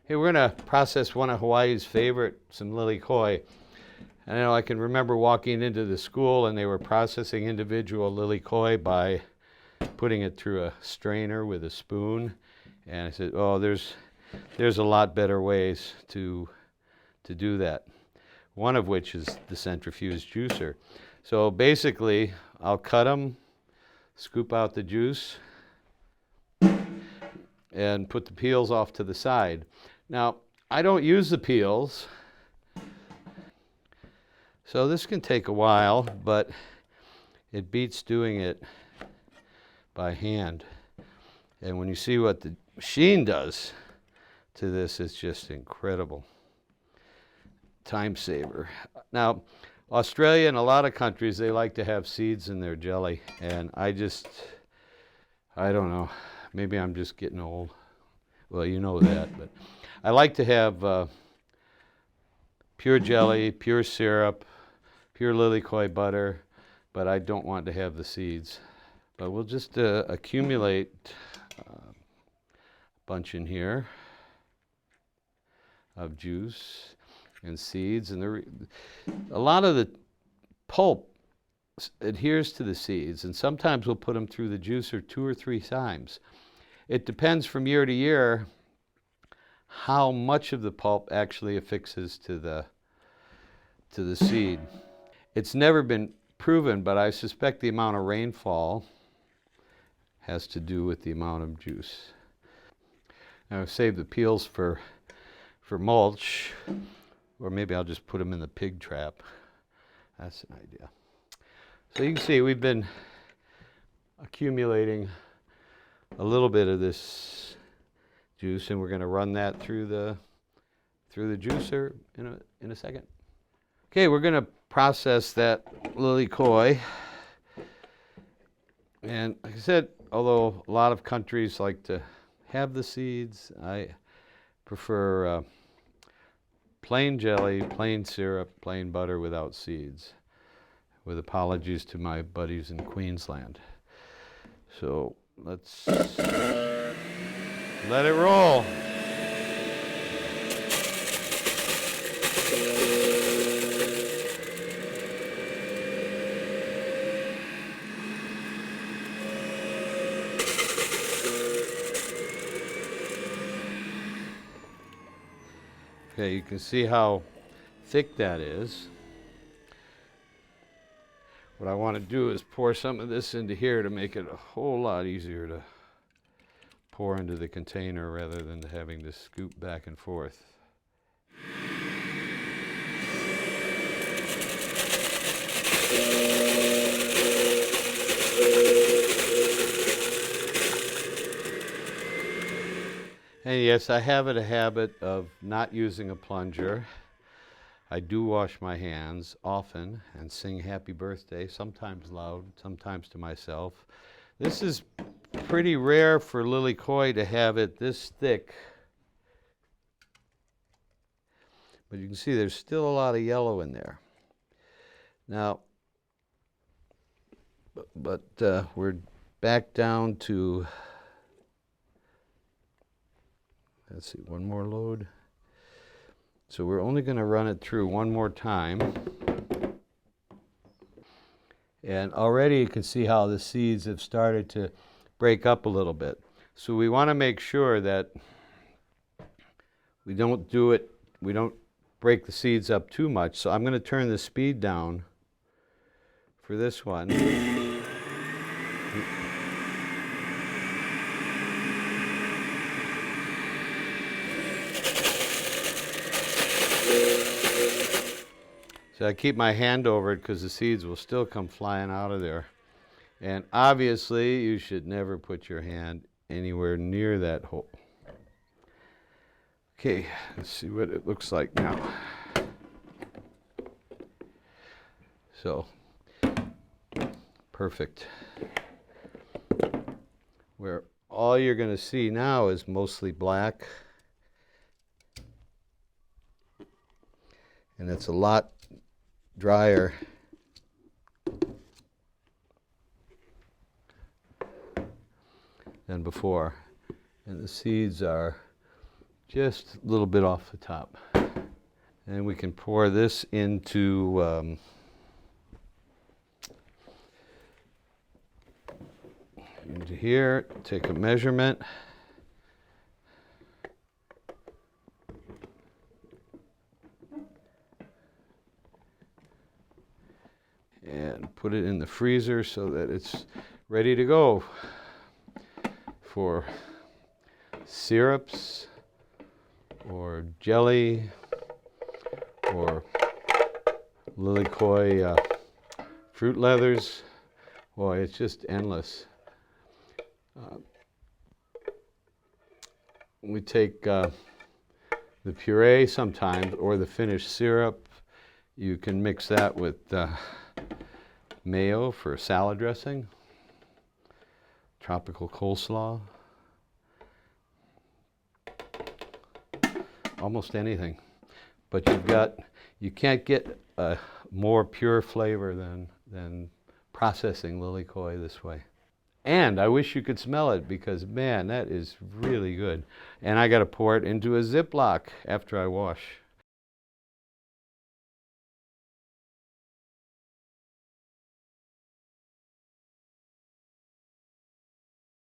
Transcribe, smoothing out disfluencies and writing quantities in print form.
Hey, we're going to process one of Hawaii's favorite, some Lilikoi. I know I can remember walking into the school and they were processing individual Lilikoi by putting it through a strainer with a spoon. And I said, oh, there's a lot better ways to do that. One of which is the centrifuge juicer. So basically, I'll cut them, scoop out the juice, and put the peels off to the side. Now, I don't use the peels, so this can take a while, but it beats doing it by hand. And when you see what the machine does to this, it's just incredible. Time saver. Now, Australia and a lot of countries, they like to have seeds in their jelly, and I don't know, maybe I'm just getting old. Well, you know that, but I like to have pure jelly, pure syrup, pure Lilikoi butter, but I don't want to have the seeds. But we'll just accumulate a bunch in here of juice and seeds. And a lot of the pulp adheres to the seeds, and sometimes we'll put them through the juicer 2 or 3 times. It depends from year to year how much of the pulp actually affixes to the seed. It's never been proven, but I suspect the amount of rainfall has to do with the amount of juice. Now save the peels for mulch, or maybe I'll just put them in the pig trap. That's an idea. So you can see we've been accumulating a little bit of this juice, and we're going to run that through the juicer in a second. Okay, we're going to process that Lilikoi. And like I said, although a lot of countries like to have the seeds, I prefer plain jelly, plain syrup, plain butter without seeds, with apologies to my buddies in Queensland. So let's let it roll. Okay, you can see how thick that is. What I want to do is pour some of this into here to make it a whole lot easier to pour into the container rather than having to scoop back and forth. And yes, I have a habit of not using a plunger. I do wash my hands often and sing happy birthday, sometimes loud, sometimes to myself. This is pretty rare for Lilikoi to have it this thick. But you can see there's still a lot of yellow in there. Now, but we're back down to, let's see, one more load. So we're only going to run it through one more time. And already you can see how the seeds have started to break up a little bit. So we want to make sure that we don't break the seeds up too much. So I'm going to turn the speed down for this one. So I keep my hand over it because the seeds will still come flying out of there. And obviously, you should never put your hand anywhere near that hole. Okay, let's see what it looks like now. So, perfect. Where all you're going to see now is mostly black. And it's a lot drier than before. And the seeds are just a little bit off the top. And we can pour this into here, take a measurement. And put it in the freezer so that it's ready to go for syrups or jelly or Lilikoi fruit leathers. Boy, it's just endless. We take the puree sometimes, or the finished syrup. You can mix that with mayo for salad dressing, tropical coleslaw, almost anything. But you can't get a more pure flavor than processing Lilikoi this way. And I wish you could smell it, because man, that is really good. And I got to pour it into a Ziploc after I wash.